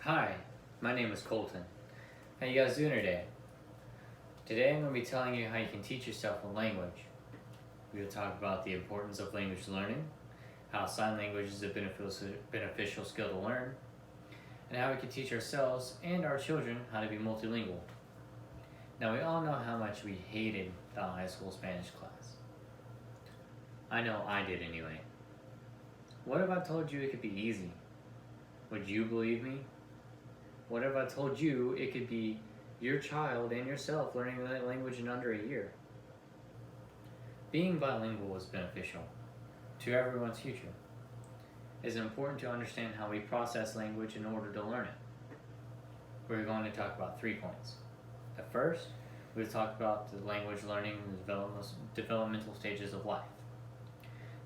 Hi, my name is Colton. How you guys doing today? Today I'm going to be telling you how you can teach yourself a language. We'll talk about the importance of language learning, how sign language is a beneficial skill to learn, and how we can teach ourselves and our children how to be multilingual. Now we all know how much we hated the high school Spanish class. I know I did anyway. What if I told you it could be easy? Would you believe me? What if I told you it could be your child and yourself learning that language in under a year? Being bilingual is beneficial to everyone's future. It is important to understand how we process language in order to learn it. We're going to talk about 3 points. At first, we'll talk about the language learning and developmental stages of life.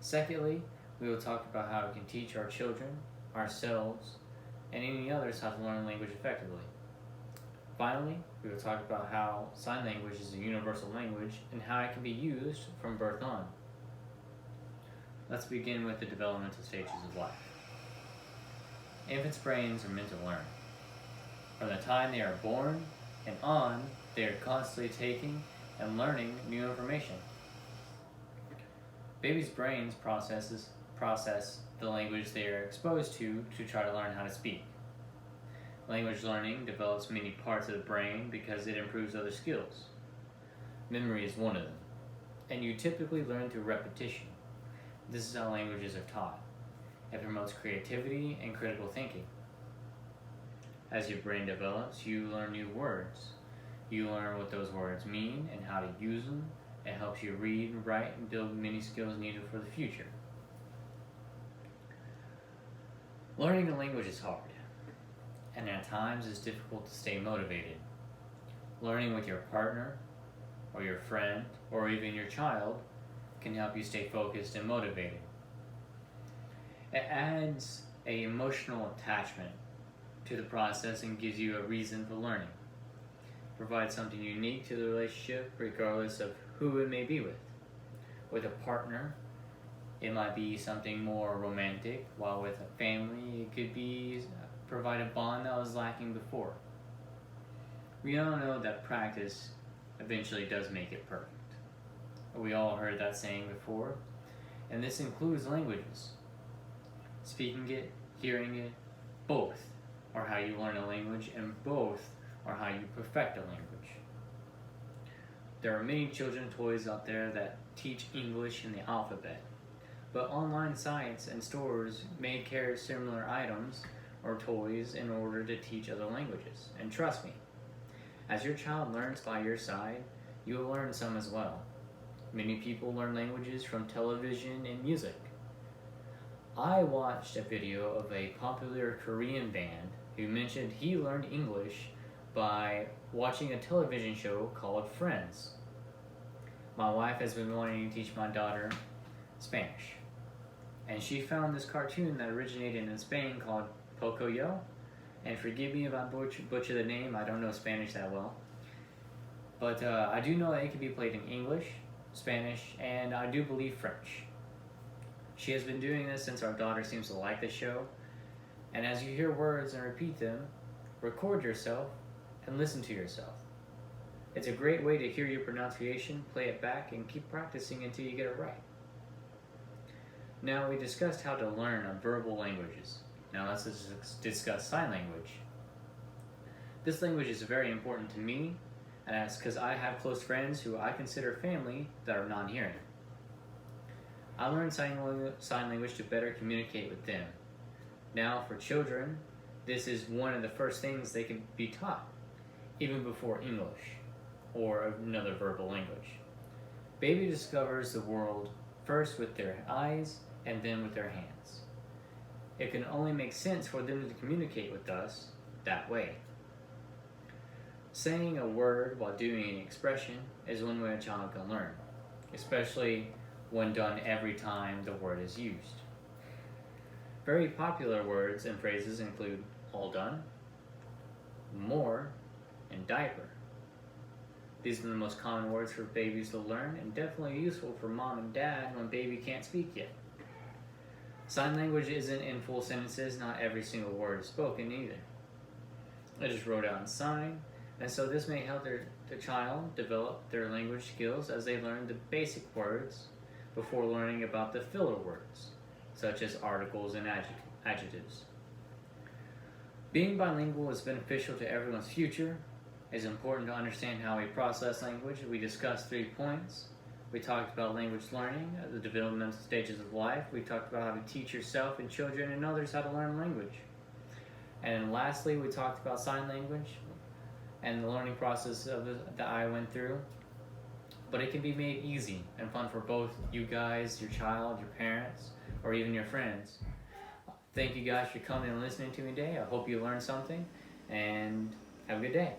Secondly, we will talk about how we can teach our children, ourselves, and any others how to learn language effectively. Finally, we will talk about how sign language is a universal language and how it can be used from birth on. Let's begin with the developmental stages of life. Infants' brains are meant to learn. From the time they are born and on, they are constantly taking and learning new information. Babies' brains process the language they are exposed to try to learn how to speak. Language learning develops many parts of the brain because it improves other skills. Memory is one of them, and you typically learn through repetition. This is how languages are taught. It promotes creativity and critical thinking. As your brain develops, you learn new words. You learn what those words mean and how to use them. It helps you read, write, and build many skills needed for the future. Learning a language is hard, and at times it's difficult to stay motivated. Learning with your partner, or your friend, or even your child can help you stay focused and motivated. It adds an emotional attachment to the process and gives you a reason for learning. It provides something unique to the relationship regardless of who it may be with. With a partner, it might be something more romantic, while with a family, it could provide a bond that was lacking before. We all know that practice eventually does make it perfect. We all heard that saying before, and this includes languages. Speaking it, hearing it, both are how you learn a language, and both are how you perfect a language. There are many children's toys out there that teach English and the alphabet, but online sites and stores may carry similar items or toys in order to teach other languages. And trust me, as your child learns by your side, you will learn some as well. Many people learn languages from television and music. I watched a video of a popular Korean band who mentioned he learned English by watching a television show called Friends. My wife has been wanting to teach my daughter Spanish, and she found this cartoon that originated in Spain called Pocoyo, and forgive me if I butcher the name, I don't know Spanish that well, but I do know that it can be played in English, Spanish, and I do believe French. She has been doing this since our daughter seems to like the show, and as you hear words and repeat them, record yourself and listen to yourself. It's a great way to hear your pronunciation, play it back, and keep practicing until you get it right. Now we discussed how to learn verbal languages. Now let's discuss sign language. This language is very important to me, and that's because I have close friends who I consider family that are non-hearing. I learned sign language to better communicate with them. Now for children, this is one of the first things they can be taught, even before English or another verbal language. Baby discovers the world first with their eyes and then with their hands. It can only make sense for them to communicate with us that way. Saying a word while doing an expression is one way a child can learn, especially when done every time the word is used. Very popular words and phrases include all done, more, and diaper. These are the most common words for babies to learn, and definitely useful for mom and dad when baby can't speak yet. Sign language isn't in full sentences, not every single word is spoken either. I just wrote out and signed. And so this may help the child develop their language skills as they learn the basic words before learning about the filler words, such as articles and adjectives. Being bilingual is beneficial to everyone's future. It's important to understand how we process language. We discussed 3 points. We talked about language learning, the developmental stages of life. We talked about how to teach yourself and children and others how to learn language. And lastly, we talked about sign language and the learning process that I went through. But it can be made easy and fun for both you guys, your child, your parents, or even your friends. Thank you guys for coming and listening to me today. I hope you learned something, and have a good day.